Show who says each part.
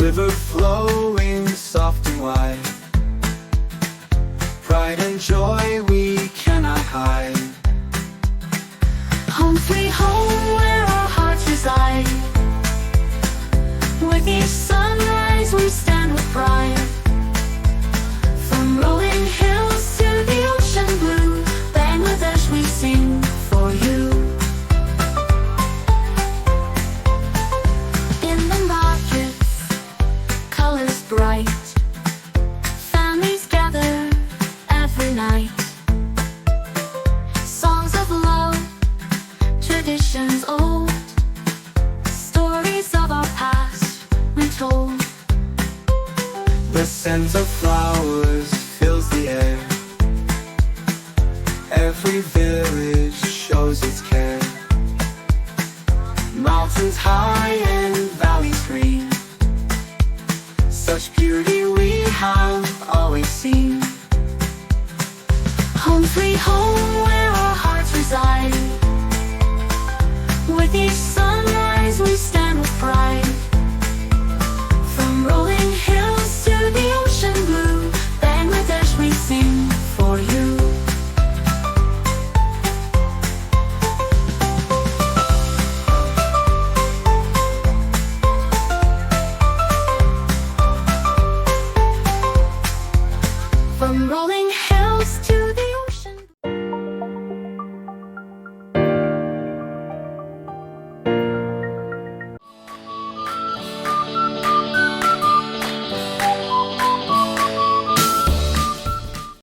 Speaker 1: river flowing soft and wide. Pride and joy we cannot hide.
Speaker 2: Home sweet home where our hearts reside. With each sunrise we stand with pride. From rolling hills to the ocean blue, Bangladesh we sing for you. In the markets, colors bright, families gather every night. Songs of love, traditions old, stories of our past retold.
Speaker 1: The scent of flowers